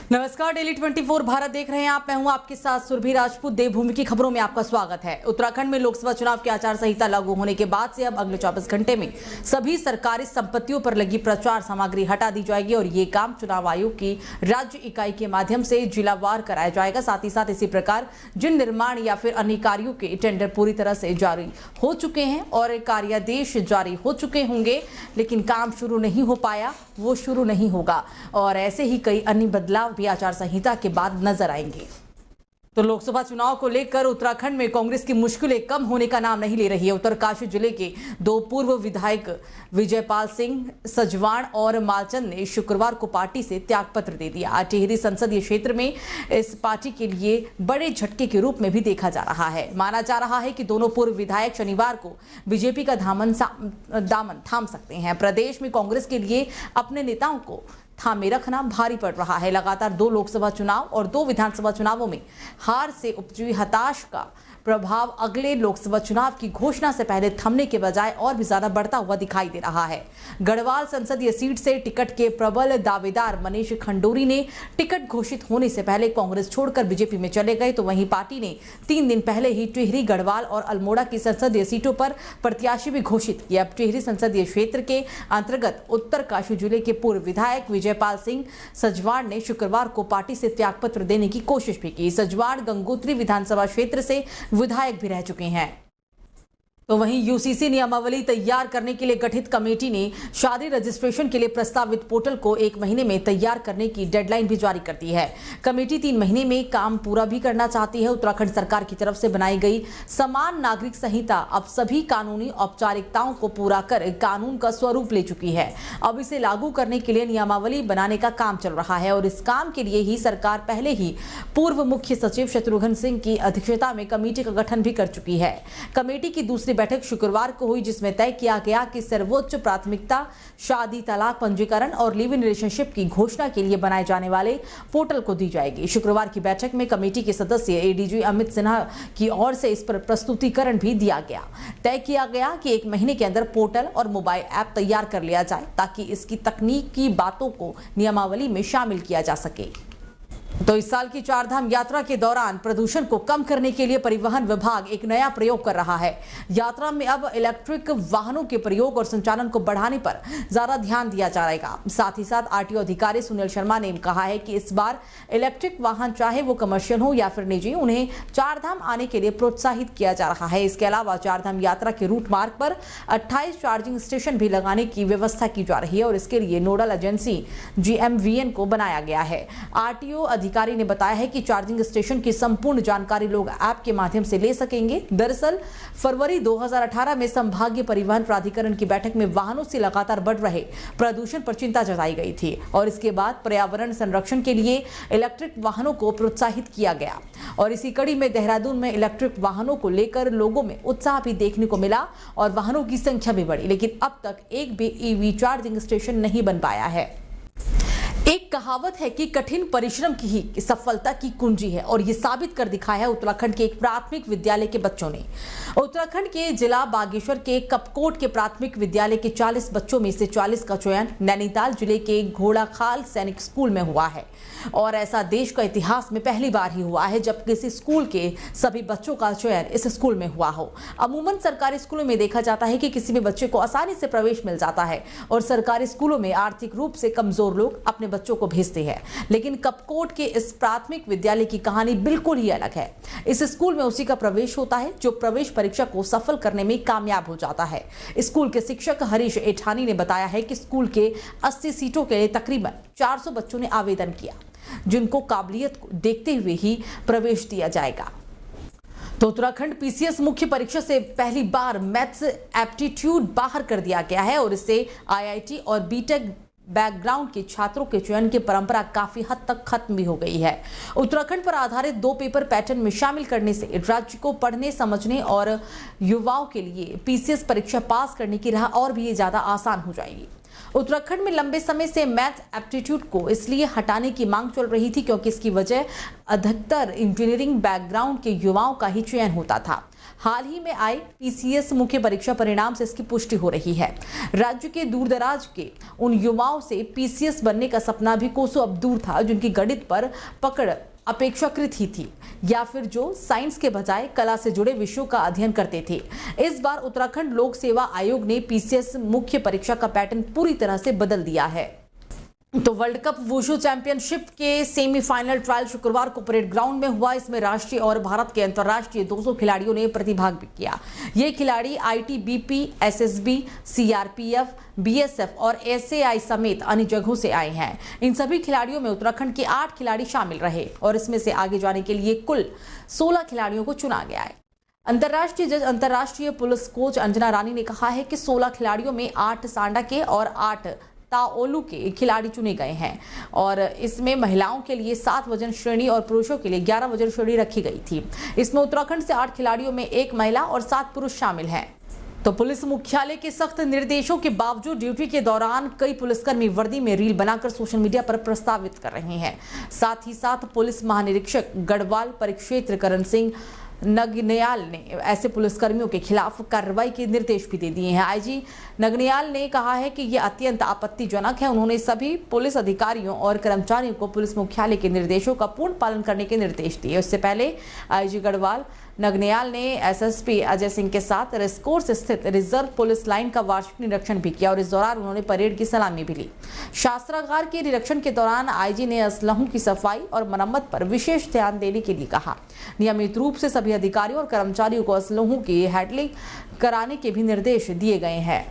नमस्कार, डेली 24 भारत देख रहे हैं आप। मैं हूं आपके साथ सुरभि राजपूत। देवभूमि की खबरों में आपका स्वागत है। उत्तराखंड में लोकसभा चुनाव की आचार संहिता लागू होने के बाद से अब अगले 24 घंटे में सभी सरकारी संपत्तियों पर लगी प्रचार सामग्री हटा दी जाएगी और ये काम चुनाव आयोग की राज्य इकाई के माध्यम से जिलावार कराया जाएगा। साथ ही साथ इसी प्रकार जिन निर्माण या फिर अन्य कार्यों के टेंडर पूरी तरह से जारी हो चुके हैं और कार्यादेश जारी हो चुके होंगे, लेकिन काम शुरू नहीं हो पाया, वो शुरू नहीं होगा और ऐसे ही कई अन्य बदलाव भी आचार संहिता के बाद नजर आएंगे। तो लोकसभा चुनाव को लेकर उत्तराखंड में कांग्रेस की मुश्किलें कम होने का नाम नहीं ले रही है। उत्तरकाशी जिले के दो पूर्व विधायक विजयपाल सिंह सजवाण और मालचंद ने शुक्रवार को पार्टी से त्यागपत्र दे दिया। टिहरी संसदीय क्षेत्र में इस पार्टी के लिए बड़े झटके के रूप में भी देखा जा रहा है। माना जा रहा है कि दोनों पूर्व विधायक शनिवार को बीजेपी का दामन थाम सकते हैं। प्रदेश में कांग्रेस के लिए अपने नेताओं को थामे रखना भारी पड़ रहा है। लगातार 2 लोकसभा चुनाव और 2 विधानसभा चुनावों में हार से उपजी हताश का प्रभाव अगले लोकसभा चुनाव की घोषणा से पहले थमने के बजाय और भी ज्यादा बढ़ता हुआ दिखाई दे रहा है। गढ़वाल संसदीय सीट से टिकट के प्रबल दावेदार मनीष खंडूरी ने टिकट घोषित होने से पहले कांग्रेस छोड़कर बीजेपी में चले गए, तो वहीं पार्टी ने 3 दिन पहले ही टिहरी, गढ़वाल और अल्मोड़ा की संसदीय सीटों पर प्रत्याशी भी घोषित किया। अब टिहरी संसदीय क्षेत्र के अंतर्गत उत्तरकाशी जिले के पूर्व विधायक विजयपाल सिंह सजवाण ने शुक्रवार को पार्टी से त्यागपत्र देने की कोशिश भी की। सजवाण गंगोत्री विधानसभा क्षेत्र से विधायक भी रह चुके हैं। तो वहीं यूसीसी नियमावली तैयार करने के लिए गठित कमेटी ने शादी रजिस्ट्रेशन के लिए प्रस्तावित पोर्टल को 1 महीने में तैयार करने की डेडलाइन भी जारी कर दी है। कमेटी 3 महीने में काम पूरा भी करना चाहती है। उत्तराखंड सरकार की तरफ से बनाई गई समान नागरिक संहिता अब सभी कानूनी औपचारिकताओं को पूरा कर कानून का स्वरूप ले चुकी है। अब इसे लागू करने के लिए नियमावली बनाने का काम चल रहा है और इस काम के लिए ही सरकार पहले ही पूर्व मुख्य सचिव शत्रुघ्न सिंह की अध्यक्षता में कमेटी का गठन भी कर चुकी है। कमेटी की दूसरी बैठक शुक्रवार को हुई, जिसमें तय किया गया कि सर्वोच्च प्राथमिकता शादी, तलाक, पंजीकरण और लिव इन रिलेशनशिप की घोषणा के लिए बनाए जाने वाले पोर्टल को दी जाएगी। शुक्रवार की बैठक में कमेटी के सदस्य एडीजी अमित सिन्हा की ओर से इस पर प्रस्तुतिकरण भी दिया गया। तय किया गया कि 1 महीने के अंदर पोर्टल और मोबाइल ऐप तैयार कर लिया जाए ताकि इसकी तकनीकी बातों को नियमावली में शामिल किया जा सके। तो इस साल की 4 धाम यात्रा के दौरान प्रदूषण को कम करने के लिए परिवहन विभाग एक नया प्रयोग कर रहा है। यात्रा में अब इलेक्ट्रिक वाहनों के प्रयोग और संचालन को बढ़ाने पर ज्यादा ध्यान दिया जाएगा। साथ ही साथ आरटीओ अधिकारी सुनील शर्मा ने कहा है कि इस बार इलेक्ट्रिक वाहन चाहे वो कमर्शियल हो या फिर निजी, उन्हें 4 धाम आने के लिए प्रोत्साहित किया जा रहा है। इसके अलावा 4 धाम यात्रा के रूट मार्ग पर 28 चार्जिंग स्टेशन भी लगाने की व्यवस्था की जा रही है और इसके लिए नोडल एजेंसी GMVN को बनाया गया है। आरटीओ अधिकारी ने बताया है कि चार्जिंग स्टेशन की संपूर्ण जानकारी लोग ऐप के माध्यम से ले सकेंगे। दरअसल फरवरी 2018 में संभागीय परिवहन प्राधिकरण की बैठक में वाहनों से लगातार बढ़ रहे प्रदूषण पर चिंता जताई गई थी और इसके बाद पर्यावरण संरक्षण के लिए इलेक्ट्रिक वाहनों को प्रोत्साहित किया गया और इसी कड़ी में देहरादून में इलेक्ट्रिक वाहनों को लेकर लोगों में उत्साह भी देखने को मिला और वाहनों की संख्या भी बढ़ी, लेकिन अब तक एक भी ईवी चार्जिंग स्टेशन नहीं बन पाया है। एक कहावत है कि कठिन परिश्रम की ही सफलता की कुंजी है और ये साबित कर दिखाया है उत्तराखंड के एक प्राथमिक विद्यालय के बच्चों ने। उत्तराखंड के जिला बागेश्वर के कपकोट के प्राथमिक विद्यालय के 40 बच्चों में से 40 का चयन नैनीताल जिले के घोड़ाखाल सैनिक स्कूल में हुआ है और ऐसा देश का इतिहास में पहली बार ही हुआ है जब किसी स्कूल के सभी बच्चों का चयन इस स्कूल में हुआ हो। अमूमन सरकारी स्कूलों में देखा जाता है कि किसी भी बच्चे को आसानी से प्रवेश मिल जाता है और सरकारी स्कूलों में आर्थिक रूप से कमजोर लोग अपने बच्चों को भेजते हैं, लेकिन कपकोट के इस प्राथमिक विद्यालय की कहानी बिल्कुल ही अलग है। इस स्कूल में उसी का प्रवेश होता है जो प्रवेश परीक्षा को सफल करने में कामयाब हो जाता है। स्कूल के शिक्षक हरीश एठानी ने बताया है कि स्कूल के 80 सीटों के लिए तकरीबन 400 बच्चों ने आवेदन किया, जिनको काबिलियत को देखते हुए ही प्रवेश दिया जाएगा। तो उत्तराखंड पीसीएस मुख्य परीक्षा से पहली बार मैथ्स एप्टीट्यूड बाहर कर दिया गया है और इससे आईआईटी और बीटेक बैकग्राउंड के छात्रों के चयन की परंपरा काफी हद तक खत्म भी हो गई है। उत्तराखंड पर आधारित 2 पेपर पैटर्न में शामिल करने से राज्य को पढ़ने, समझने और युवाओं के लिए पीसीएस परीक्षा पास करने की राह और भी ज्यादा आसान हो जाएगी। उत्तराखंड में लंबे समय से मैथ एप्टीट्यूड को इसलिए हटाने की मांग चल रही थी क्योंकि इसकी वजह अधिकतर इंजीनियरिंग बैकग्राउंड के युवाओं का ही चयन होता था। हाल ही में आई पीसीएस मुख्य परीक्षा परिणाम से इसकी पुष्टि हो रही है। राज्य के दूरदराज के उन युवाओं से पीसीएस बनने का सपना भी कोसों अब दूर था, जिनकी गणित पर पकड़ अपेक्षाकृत ही थी या फिर जो साइंस के बजाय कला से जुड़े विषयों का अध्ययन करते थे। इस बार उत्तराखंड लोक सेवा आयोग ने पीसीएस मुख्य परीक्षा का पैटर्न पूरी तरह से बदल दिया है। तो वर्ल्ड कप वुशु चैंपियनशिप के सेमीफाइनल ट्रायल शुक्रवार को परेड ग्राउंड में हुआ। इसमें राष्ट्रीय और भारत के अंतर्राष्ट्रीय 200 खिलाड़ियों ने प्रतिभाग भी किया। ये खिलाड़ी आईटीबीपी, एसएसबी, सीआरपीएफ, बीएसएफ और एसएआई समेत अन्य जगहों से आए हैं। इन सभी खिलाड़ियों में उत्तराखंड के 8 खिलाड़ी शामिल रहे और इसमें से आगे जाने के लिए कुल 16 खिलाड़ियों को चुना गया है। अंतर्राष्ट्रीय जज अंतर्राष्ट्रीय पुलिस कोच अंजना रानी ने कहा है कि 16 खिलाड़ियों में 8 सांडा के और 8 ताओलू के खिलाड़ी चुने गए हैं और इसमें महिलाओं के लिए 7 वजन श्रेणी और पुरुषों के लिए 11 वजन श्रेणी रखी गई थी। इसमें उत्तराखंड से 8 खिलाड़ियों में 1 महिला और 7 पुरुष शामिल हैं। तो पुलिस मुख्यालय के सख्त निर्देशों के बावजूद ड्यूटी के दौरान कई पुलिसकर्मी वर्दी में रील बनाकर सोशल मीडिया पर प्रस्तावित कर रहे हैं। साथ ही साथ पुलिस महानिरीक्षक गढ़वाल परिक्षेत्र करण सिंह नगनियाल ने ऐसे पुलिसकर्मियों के खिलाफ कार्रवाई के निर्देश भी दे दिए हैं। आईजी नगनियाल ने कहा है कि यह अत्यंत आपत्तिजनक है। उन्होंने सभी पुलिस अधिकारियों और कर्मचारियों को पुलिस मुख्यालय के निर्देशों का पूर्ण पालन करने के निर्देश दिए। इससे पहले आईजी गढ़वाल नगनियाल ने एसएसपी अजय सिंह के साथ रेसकोर्स स्थित रिजर्व पुलिस लाइन का वार्षिक निरीक्षण भी किया और इस दौरान उन्होंने परेड की सलामी भी ली। शास्त्रागार के निरीक्षण के दौरान आईजी ने असलहों की सफाई और मरम्मत पर विशेष ध्यान देने के लिए कहा। नियमित रूप से सभी अधिकारियों और कर्मचारियों को असलहों की हैंडलिंग कराने के भी निर्देश दिए गए हैं।